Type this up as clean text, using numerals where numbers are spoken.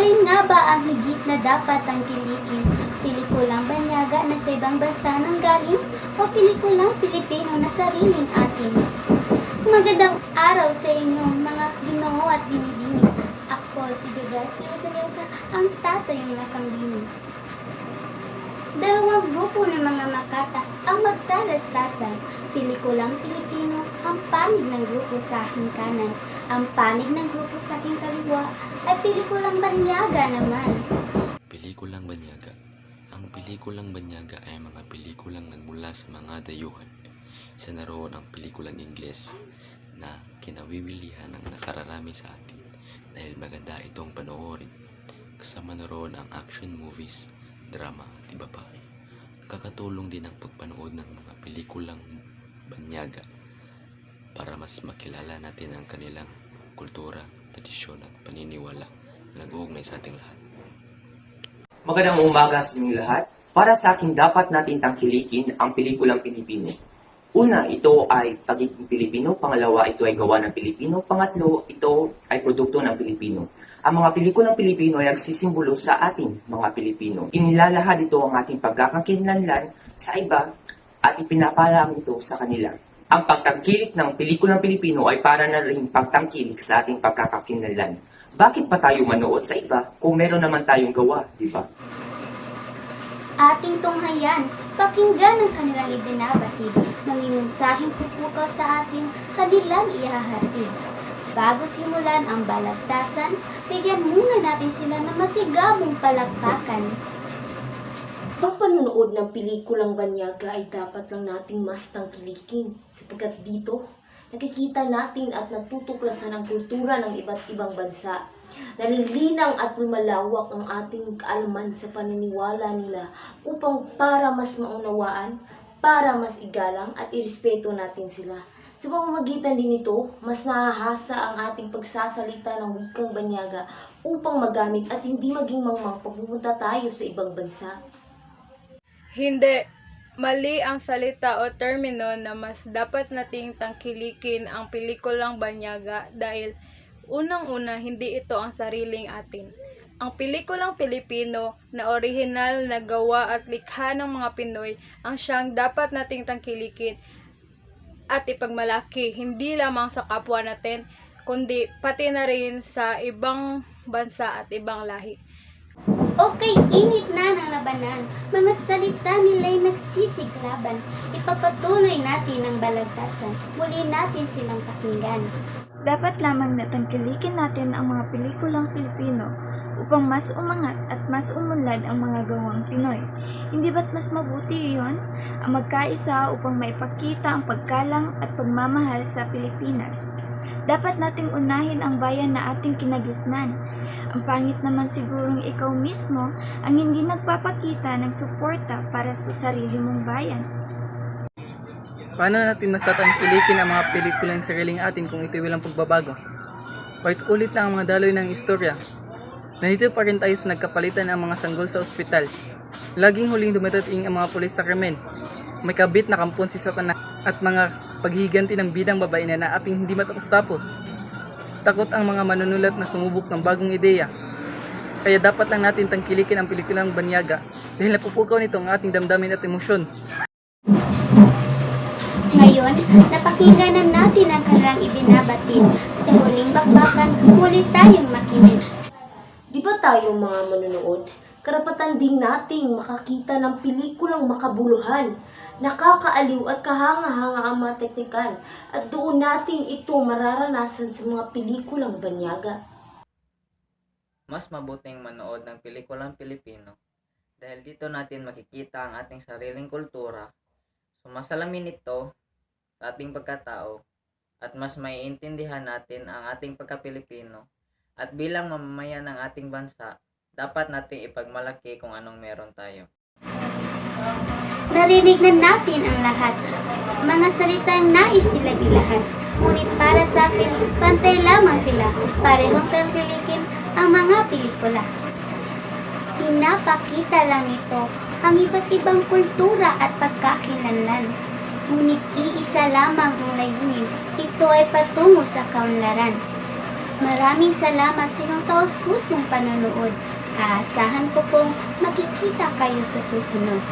Alin nga ba ang higit na dapat tangkilikin? Pelikulang banyaga na sa ibang bansa nang galing o pelikulang Pilipino na sariling atin? Magandang araw sa inyo mga Ginoo at Binibini. Ako si Degasio Salesa, ang tatay ng nakambini. Dalawang grupo ng mga makata ang magtalastasan. Pelikulang Pilipino ang panig ng grupo sa aking kanan. Ang panig ng grupo sa aking kaliwa ay pelikulang banyaga naman. Pelikulang banyaga. Ang pelikulang banyaga ay mga pelikulang nagmula sa mga dayuhan. Isa na roon ang pelikulang Ingles na kinawiwilihan ng nakararami sa atin dahil maganda itong panoorin. Kasama na roon ang action movies, drama at iba pa. Nakakatulong din ang pagpanood ng mga pelikulang banyaga para mas makilala natin ang kanilang kultura, tradisyon at paniniwala na nag-uugnay sa ating lahat. Magandang umaga sa inyong lahat. Para sa akin, dapat natin tangkilikin ang pelikulang Pilipino. Una, ito ay pagiging Pilipino. Pangalawa, ito ay gawa ng Pilipino. Pangatlo, ito ay produkto ng Pilipino. Ang mga pelikulang Pilipino ay nagsisimbolo sa ating mga Pilipino. Inilalahad ito ang ating pagkakakilanlan sa iba at ipinapalam ito sa kanila. Ang pagtangkilik ng pelikulang Pilipino ay para na rin pagtangkilik sa ating pagkakakilanlan. Bakit pa tayo manood sa iba kung meron naman tayong gawa, di ba? Ating tunghayan, pakinggan ang kanilang ibinabatid, manginungsahing pupukaw sa ating kanilang ihahatid. Bago simulan ang balagtasan, bigyan muna natin sila ng masigabong palakpakan. Ang panonood ng pelikulang banyaga ay dapat lang nating mas tangkilikin sapagkat dito nakikita natin at natutuklasan ang kultura ng iba't ibang bansa. Nalilinang at lumalawak ang ating kaalaman sa paniniwala nila upang para mas maunawaan, para mas igalang at irespeto natin sila. Sa pamamagitan din nito, mas nahahasa ang ating pagsasalita ng wikang banyaga upang magamit at hindi maging mangmang pagpupunta tayo sa ibang bansa. Hindi. Mali ang salita o termino na mas dapat nating tangkilikin ang pelikulang banyaga dahil unang-una hindi ito ang sariling atin. Ang pelikulang Pilipino na orihinal na gawa at likha ng mga Pinoy ang siyang dapat nating tangkilikin at ipagmalaki hindi lamang sa kapwa natin kundi pati na rin sa ibang bansa at ibang lahi. Okay, init na ng labanan. Mga salita nila'y nagsisiglaban. Ipapatuloy natin ang balagtasan. Muli natin silang pakinggan. Dapat lamang na tangkilikin natin ang mga pelikulang Pilipino upang mas umangat at mas umunlad ang mga gawang Pinoy. Hindi ba't mas mabuti iyon? Ang magkaisa upang maipakita ang paggalang at pagmamahal sa Pilipinas. Dapat nating unahin ang bayan na ating kinagisnan. Ang pangit naman sigurong ikaw mismo ang hindi nagpapakita ng suporta para sa sarili mong bayan. Paano natin masatangkilikin ang mga pelikulang sariling atin kung ito'y walang pagbabago? Paulit-ulit lang ang mga daloy ng istorya. Nandito pa rin tayo sa nagkapalitan ng mga sanggol sa ospital. Laging huling dumadating ang mga pulis sa krimen. May kabit na kampon si Satanas at mga paghihiganti ng bidang babae na naaping hindi matapos-tapos. Takot ang mga manunulat na sumubok ng bagong ideya. Kaya dapat lang natin tangkilikin ang pelikulang banyaga dahil napupukaw nito ang ating damdamin at emosyon. Ngayon, napakinggan na natin ang kanilang ibinabatid. Sa huling bakbakan, muli tayong makinig. Di ba tayo mga manonood? Karapatan din nating makakita ng pelikulang makabuluhan, nakakaaliw at kahanga-hanga ang mga teknikan at doon natin ito mararanasan sa mga pelikulang banyaga. Mas mabuting manood ng pelikulang Pilipino dahil dito natin makikita ang ating sariling kultura, sumasalamin ito sa ating pagkatao at mas maiintindihan natin ang ating pagka-Pilipino at bilang mamamayan ng ating bansa, dapat nating ipagmalaki kung anong meron tayo. Narinig na natin ang lahat. Mga salitang nais silang ilahad. Ngunit para sa akin, pantay lamang sila. Parehong tangkilikin ang mga pelikula. Pinapakita lang ito ang iba't ibang kultura at pagkakilanlan. Ngunit iisa lamang ang layunin. Ito ay patungo sa kaunlaran. Maraming salamat sa inyong taos-pusong panonood. Aasahan ko pong makikita kayo sa susunod.